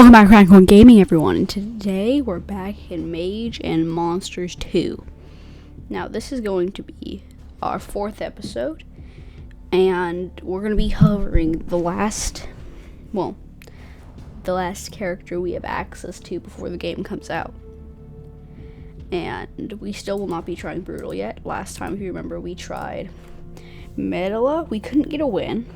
Welcome back to Raccoon Gaming, everyone, and today we're back in Mage and Monsters 2. Now, this is going to be our 4th episode, and we're going to be covering the last character we have access to before the game comes out. And we still will not be trying Brutal yet. Last time, if you remember, we tried Medela. We couldn't get a win.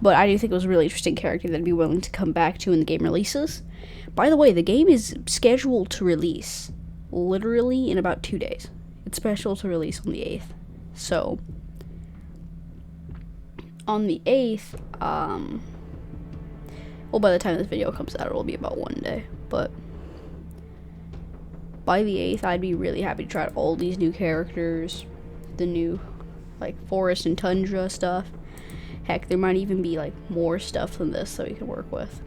But I do think it was a really interesting character that I'd be willing to come back to when the game releases. By the way, the game is scheduled to release literally in about 2 days. It's scheduled to release on the 8th. So, on the 8th, by the time this video comes out, it'll be about 1 day. But by the 8th, I'd be really happy to try out all these new characters. The new, forest and tundra stuff. Heck, there might even be, more stuff than this that we can work with.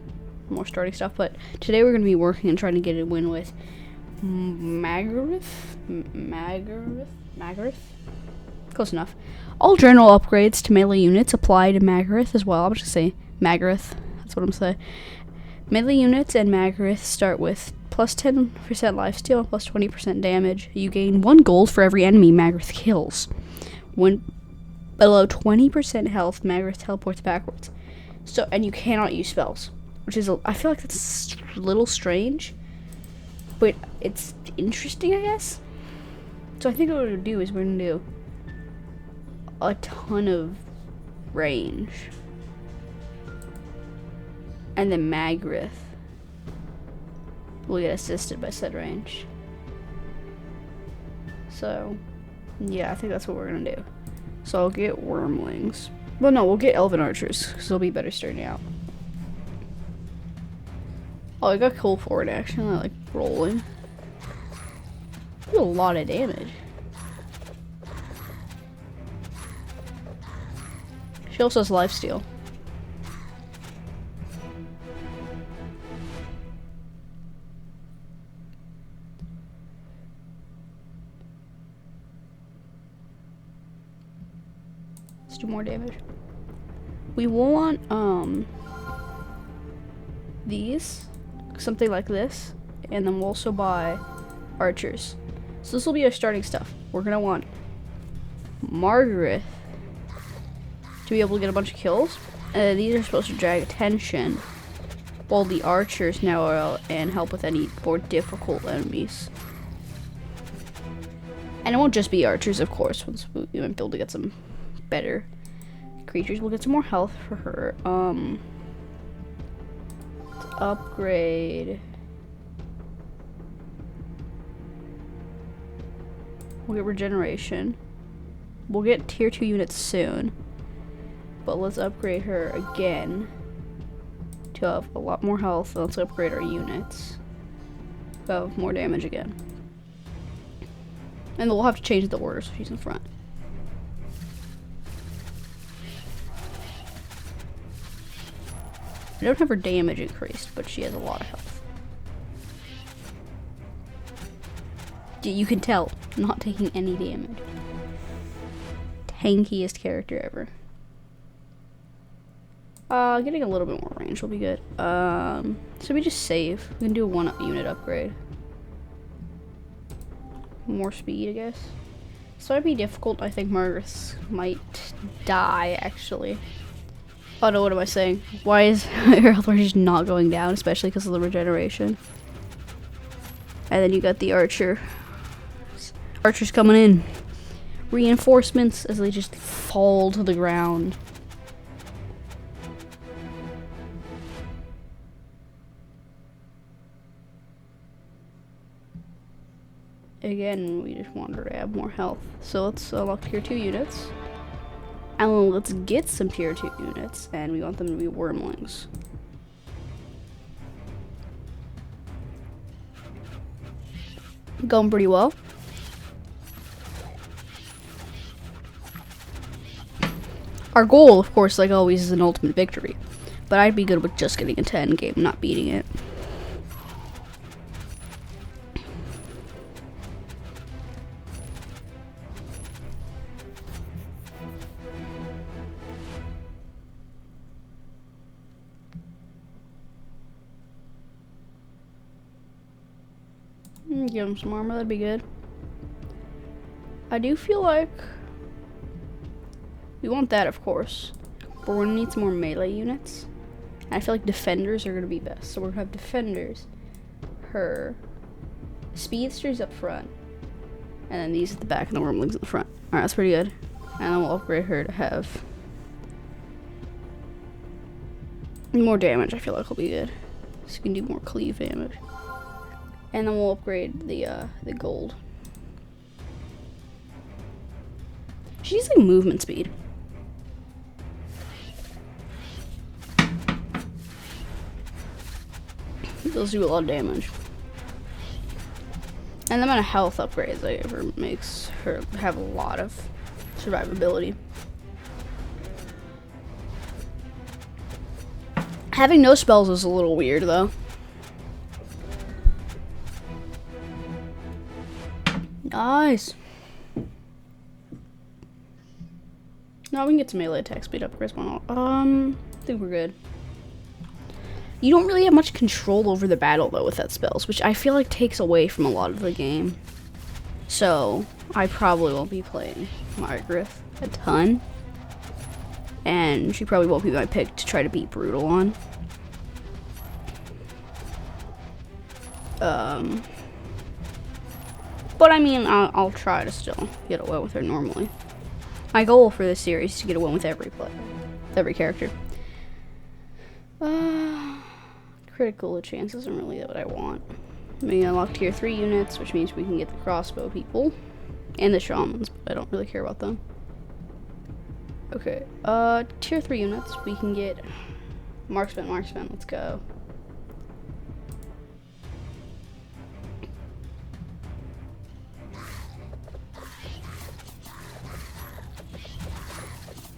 More starting stuff. But today we're going to be working and trying to get a win with Magarith? Close enough. All general upgrades to melee units apply to Magarith as well. I'm just going to say Magarith. That's what I'm saying. Melee units and Magarith start with plus 10% lifesteal and plus 20% damage. You gain 1 gold for every enemy Magarith kills. When below 20% health, Magarith teleports backwards. So, and you cannot use spells, which is, I feel like that's a little strange, but it's interesting, I guess. So I think what we're going to do is we're going to do a ton of range. And then Magarith will get assisted by said range. So, yeah, I think that's what we're going to do. So I'll get wormlings. Well, no, we'll get elven archers, because they'll be better starting out. Oh, I got cool forward action. I like rolling. Do a lot of damage. She also has lifesteal. Do more damage. We want these, something like this, and then we'll also buy archers. So this will be our starting stuff. We're gonna want Magarith to be able to get a bunch of kills, and these are supposed to drag attention, while the archers now are out and help with any more difficult enemies. And it won't just be archers, of course. Once we might be able to get some better creatures, we'll get some more health for her. Let's upgrade. We'll get regeneration. We'll get tier 2 units soon, but let's upgrade her again to have a lot more health. Let's upgrade our units to have more damage again, and we'll have to change the order so she's in front. I don't have her damage increased, but she has a lot of health. You can tell, not taking any damage. Tankiest character ever. Getting a little bit more range will be good. So we just save. We can do a 1 unit upgrade. More speed, I guess. So it'd be difficult. I think Magarith might die, actually. Oh no, what am I saying? Why is her health bar just not going down, especially because of the regeneration? And then you got the archers coming in. Reinforcements as they just fall to the ground. Again, we just want her to have more health. So let's unlock tier 2 units. And let's get some tier 2 units, and we want them to be wormlings. Going pretty well. Our goal, of course, like always, is an ultimate victory. But I'd be good with just getting into endgame, not beating it. Give him some armor, that'd be good. I do feel like we want that, of course, but we're gonna need some more melee units. And I feel like defenders are gonna be best. So we're gonna have defenders, her, speedsters up front, and then these at the back and the wormlings at the front. Alright, that's pretty good. And then we'll upgrade her to have more damage. I feel like will be good. So you can do more cleave damage. And then we'll upgrade the gold. She's like movement speed. Those do a lot of damage. And the amount of health upgrades I give her makes her have a lot of survivability. Having no spells is a little weird though. Nice. Now we can get some melee attack speed upgrades. I think we're good. You don't really have much control over the battle though with that spells, which I feel like takes away from a lot of the game. So I probably won't be playing Margaret a ton, and she probably won't be my pick to try to beat Brutal on. But I mean, I'll try to still get a win with her normally. My goal for this series is to get a win with every player, every character. Critical chance isn't really what I want. We unlock tier 3 units, which means we can get the crossbow people and the shamans, but I don't really care about them. Okay, tier 3 units, we can get marksman, let's go.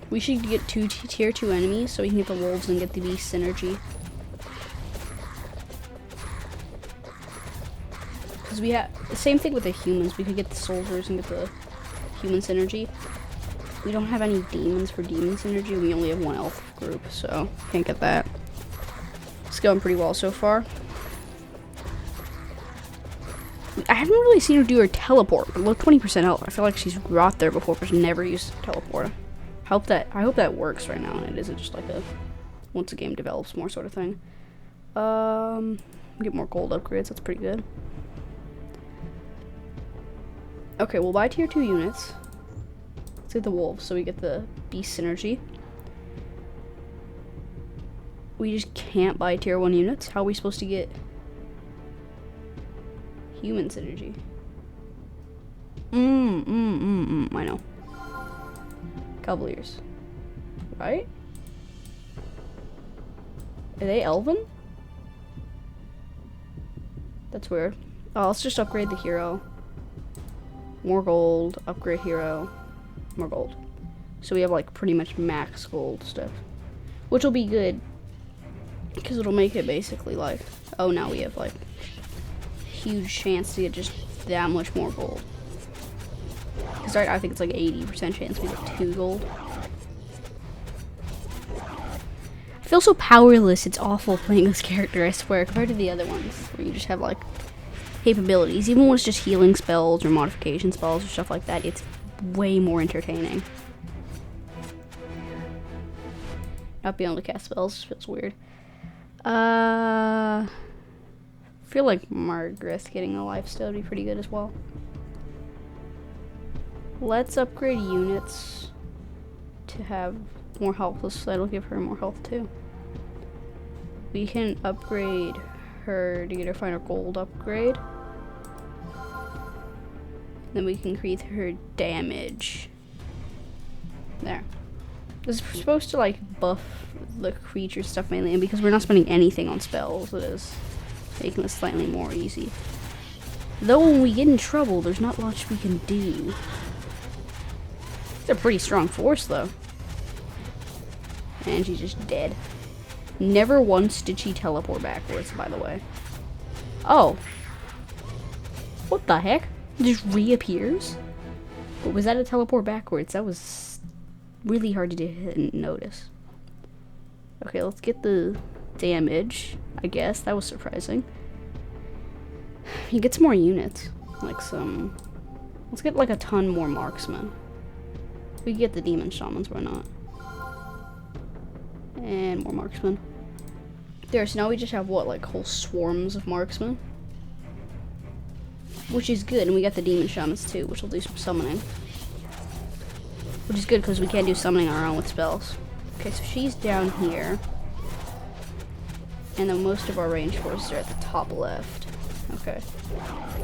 We should get tier 2 enemies so we can get the wolves and get the beast synergy. Because we have the same thing with the humans. We could get the soldiers and get the human synergy. We don't have any demons for demon synergy. We only have one elf group, so can't get that. It's going pretty well so far. I haven't really seen her do her teleport, but look, 20% health. I feel like she's got there before, but she's never used teleport. I hope that works right now, and it isn't just like a once the game develops more sort of thing. Get more gold upgrades. That's pretty good. Okay, we'll buy tier 2 units. Let's get the wolves so we get the beast synergy. We just can't buy tier 1 units. How are we supposed to get human synergy? I know. Cavaliers. Right? Are they elven? That's weird. Oh, let's just upgrade the hero. More gold, upgrade hero, more gold. So we have like pretty much max gold stuff. Which will be good, because it'll make it basically like, oh, now we have like huge chance to get just that much more gold. Because I think it's like 80% chance we get 2 gold. I feel so powerless, it's awful playing this character, I swear, compared to the other ones, where you just have like capabilities. Even when it's just healing spells or modification spells or stuff like that, it's way more entertaining. Not being able to cast spells feels weird. I feel like Margaret getting a lifesteal would be pretty good as well. Let's upgrade units to have more health, so that'll give her more health too. We can upgrade her to get her final gold upgrade. Then we can increase her damage. There. This is supposed to like buff the creature stuff mainly, and because we're not spending anything on spells, it is making this slightly more easy. Though when we get in trouble, there's not much we can do. It's a pretty strong force though. And she's just dead. Never once did she teleport backwards, by the way. Oh. What the heck? It just reappears? But was that a teleport backwards? That was really hard to notice. Okay, let's get the damage, I guess. That was surprising. You get some more units. Like some... Let's get like a ton more marksmen. We can get the demon shamans, why not? And more marksmen. There, so now we just have what, like whole swarms of marksmen? Which is good, and we got the demon shamans too, which will do some summoning. Which is good because we can't do summoning on our own with spells. Okay, so she's down here. And then most of our range forces are at the top left. Okay.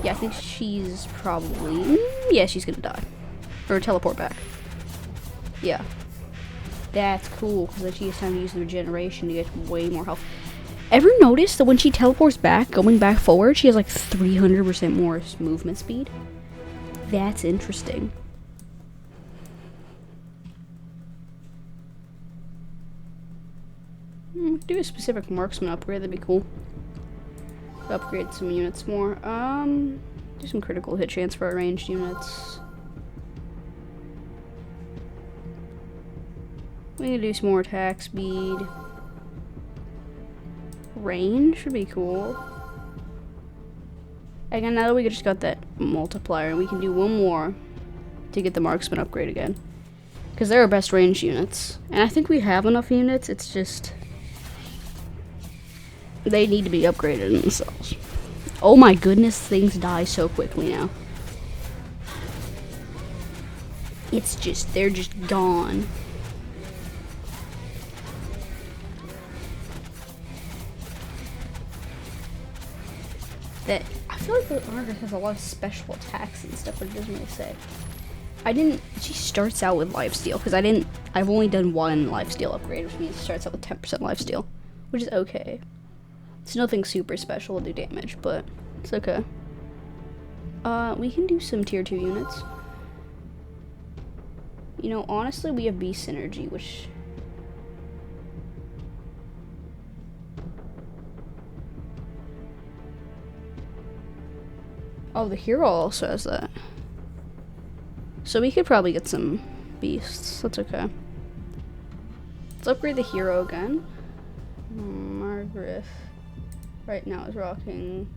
Yeah, I think she's probably... yeah, she's gonna die. Or teleport back. Yeah. That's cool, because then she has time to use the regeneration to get way more health. Ever notice that when she teleports back, going back forward, she has like 300% more movement speed? That's interesting. Do a specific marksman upgrade, that'd be cool. Upgrade some units more. Do some critical hit chance for our ranged units. We can do some more attack speed. Range should be cool. Again, now that we just got that multiplier, we can do one more to get the marksman upgrade again. Because they're our best ranged units. And I think we have enough units, it's just... they need to be upgraded in themselves. Oh my goodness, things die so quickly now. It's just, they're just gone. That, I feel like the Margaret has a lot of special attacks and stuff, but it doesn't really say. She starts out with lifesteal, because I've only done one lifesteal upgrade, which means it starts out with 10% lifesteal, which is okay. It's nothing super special to do damage, but it's okay. We can do some tier 2 units. You know, honestly, we have beast synergy, which... oh, the hero also has that. So we could probably get some beasts. That's okay. Let's upgrade the hero again. Margaret right now is rocking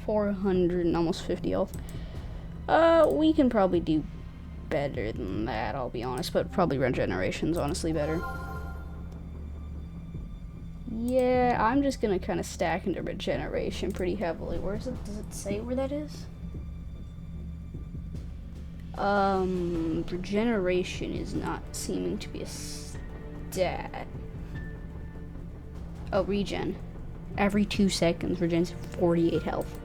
400 and almost 50 health. We can probably do better than that, I'll be honest, but probably regeneration's honestly better. Yeah, I'm just gonna kind of stack into regeneration pretty heavily. Where is it? Does it say where that is? Regeneration is not seeming to be a stat. Oh, regen. Every 2 seconds, regens 48 health.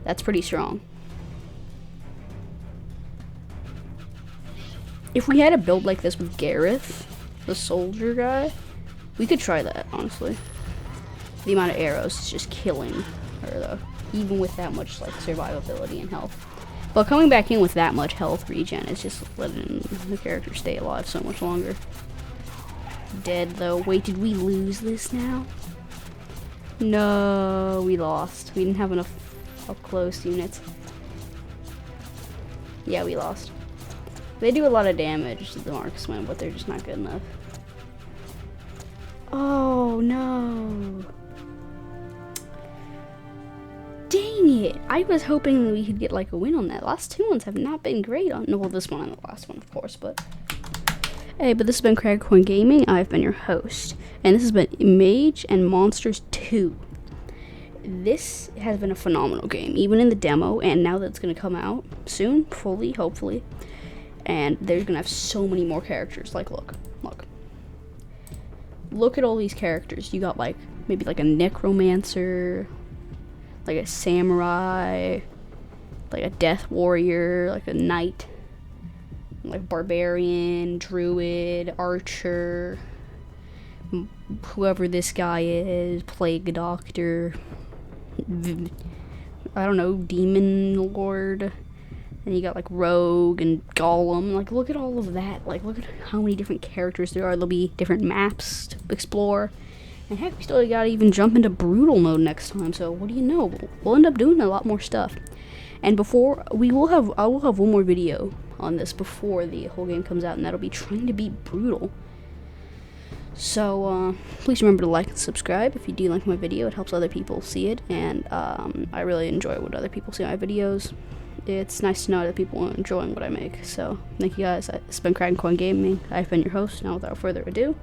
That's pretty strong. If we had a build like this with Gareth, the soldier guy, we could try that, honestly. The amount of arrows is just killing her, though. Even with that much, like, survivability and health. But coming back in with that much health regen is just letting the character stay alive so much longer. Dead, though. Wait, did we lose this now? No, we lost. We didn't have enough up-close units. Yeah, we lost. They do a lot of damage to the marksman, but they're just not good enough. Oh, no. Dang it. I was hoping we could get, like, a win on that. Last 2 ones have not been great on... no, well, this one and the last one, of course, but... hey, but this has been Cragcoin Gaming. I've been your host. And this has been Mage and Monsters 2. This has been a phenomenal game, even in the demo, and now that it's going to come out soon, fully, hopefully. And there's going to have so many more characters. Like, look. Look at all these characters. You got, like, maybe like a necromancer, like a samurai, like a death warrior, like a knight, like barbarian, druid, archer, whoever this guy is, plague doctor, I don't know, demon lord. And you got like rogue and golem. Like, look at all of that. Like, look at how many different characters there are. There'll be different maps to explore. And heck, we still gotta even jump into brutal mode next time. So what do you know? We'll end up doing a lot more stuff. And before I will have one more video on this before the whole game comes out, and that'll be trying to beat brutal. So please remember to like and subscribe if you do like my video. It helps other people see it, and I really enjoy when other people see my videos. It's nice to know that people are enjoying what I make. So thank you guys. It's been Kraken Coin Gaming. I've been your host. Now without further ado,